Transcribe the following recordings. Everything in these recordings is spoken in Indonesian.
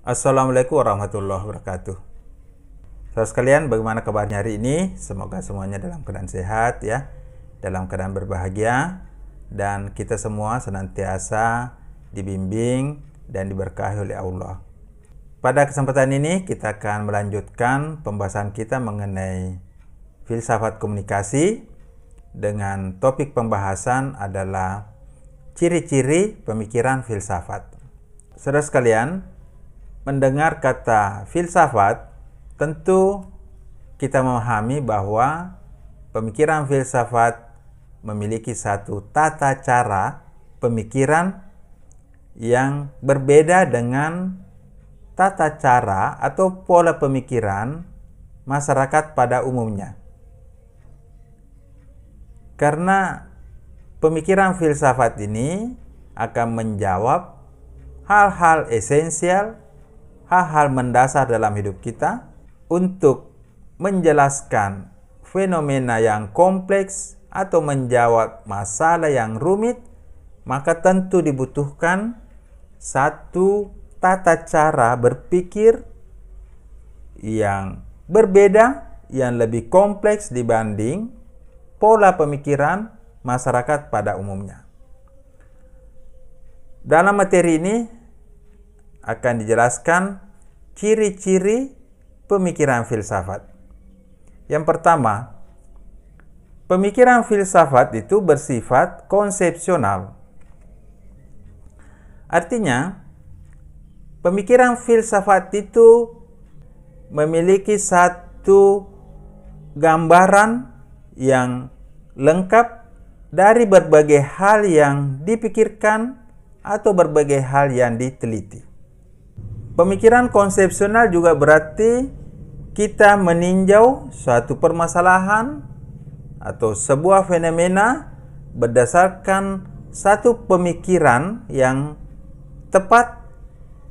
Assalamualaikum warahmatullahi wabarakatuh. Saudara sekalian, bagaimana kabarnya hari ini? Semoga semuanya dalam keadaan sehat ya, dalam keadaan berbahagia, dan kita semua senantiasa dibimbing dan diberkahi oleh Allah. Pada kesempatan ini kita akan melanjutkan pembahasan kita mengenai filsafat komunikasi dengan topik pembahasan adalah ciri-ciri pemikiran filsafat. Saudara sekalian, mendengar kata filsafat, tentu kita memahami bahwa pemikiran filsafat memiliki satu tata cara pemikiran yang berbeda dengan tata cara atau pola pemikiran masyarakat pada umumnya. Karena pemikiran filsafat ini akan menjawab hal-hal esensial, hal-hal mendasar dalam hidup kita untuk menjelaskan fenomena yang kompleks atau menjawab masalah yang rumit, maka tentu dibutuhkan satu tata cara berpikir yang berbeda, yang lebih kompleks dibanding pola pemikiran masyarakat pada umumnya. Dalam materi ini akan dijelaskan ciri-ciri pemikiran filsafat. Yang pertama, pemikiran filsafat itu bersifat konsepsional. Artinya, pemikiran filsafat itu memiliki satu gambaran yang lengkap dari berbagai hal yang dipikirkan atau berbagai hal yang diteliti. Pemikiran konsepsional juga berarti kita meninjau suatu permasalahan atau sebuah fenomena berdasarkan satu pemikiran yang tepat,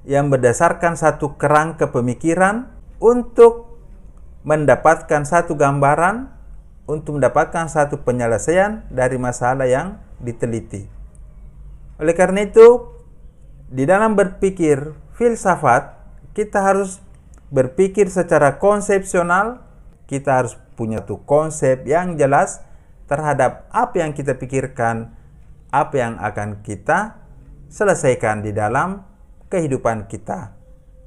yang berdasarkan satu kerangka pemikiran untuk mendapatkan satu gambaran, untuk mendapatkan satu penyelesaian dari masalah yang diteliti. Oleh karena itu, di dalam berpikir filsafat, kita harus berpikir secara konsepsional, kita harus punya tuh konsep yang jelas terhadap apa yang kita pikirkan, apa yang akan kita selesaikan di dalam kehidupan kita.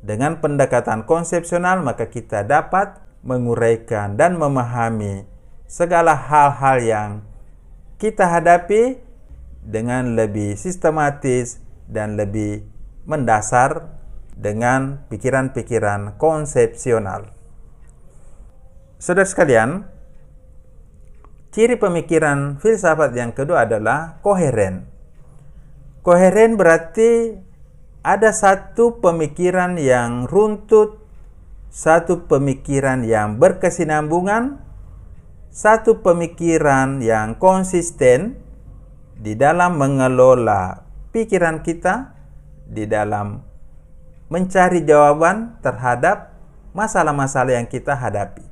Dengan pendekatan konsepsional, maka kita dapat menguraikan dan memahami segala hal-hal yang kita hadapi dengan lebih sistematis dan lebih mendasar dengan pikiran-pikiran konsepsional. Saudara sekalian, ciri pemikiran filsafat yang kedua adalah koheren. Koheren berarti ada satu pemikiran yang runtut, satu pemikiran yang berkesinambungan, satu pemikiran yang konsisten di dalam mengelola pikiran kita, di dalam mencari jawaban terhadap masalah-masalah yang kita hadapi.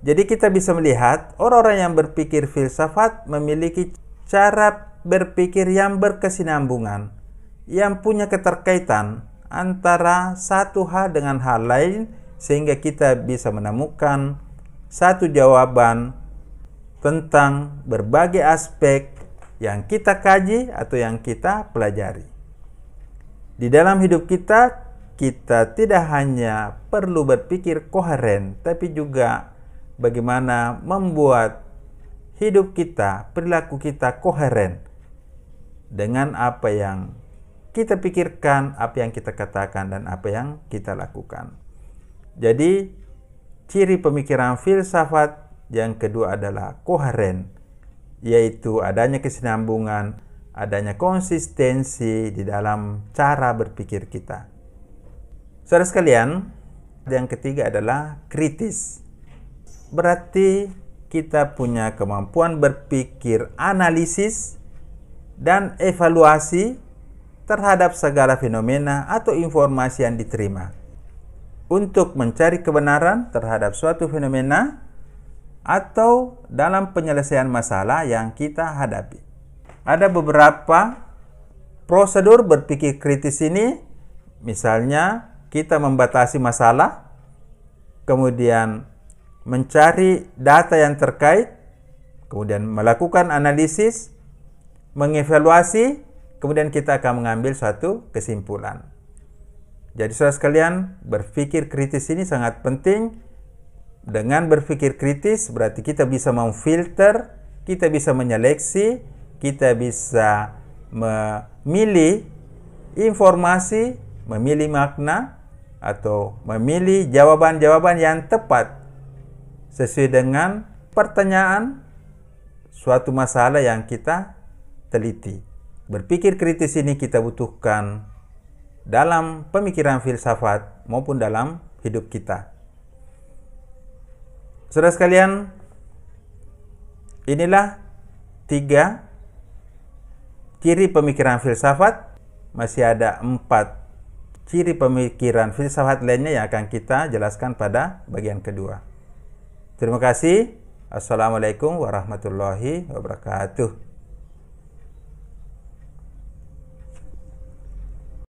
Jadi kita bisa melihat orang-orang yang berpikir filsafat memiliki cara berpikir yang berkesinambungan, yang punya keterkaitan antara satu hal dengan hal lain, sehingga kita bisa menemukan satu jawaban tentang berbagai aspek yang kita kaji atau yang kita pelajari. Di dalam hidup kita, kita tidak hanya perlu berpikir koheren, tapi juga bagaimana membuat hidup kita, perilaku kita koheren dengan apa yang kita pikirkan, apa yang kita katakan, dan apa yang kita lakukan. Jadi, ciri pemikiran filsafat yang kedua adalah koheren, yaitu adanya kesinambungan, adanya konsistensi di dalam cara berpikir kita. Saudara sekalian, yang ketiga adalah kritis. Berarti kita punya kemampuan berpikir analisis dan evaluasi terhadap segala fenomena atau informasi yang diterima untuk mencari kebenaran terhadap suatu fenomena atau dalam penyelesaian masalah yang kita hadapi. Ada beberapa prosedur berpikir kritis ini, misalnya kita membatasi masalah, kemudian mencari data yang terkait, kemudian melakukan analisis, mengevaluasi, kemudian kita akan mengambil suatu kesimpulan. Jadi saudara sekalian, berpikir kritis ini sangat penting. Dengan berpikir kritis berarti kita bisa memfilter, kita bisa menyeleksi, kita bisa memilih informasi, memilih makna, atau memilih jawaban-jawaban yang tepat sesuai dengan pertanyaan suatu masalah yang kita teliti. Berpikir kritis ini kita butuhkan dalam pemikiran filsafat maupun dalam hidup kita. Saudara sekalian, inilah 3 ciri pemikiran filsafat. Masih ada 4 ciri pemikiran filsafat lainnya yang akan kita jelaskan pada bagian kedua. Terima kasih. Assalamualaikum warahmatullahi wabarakatuh.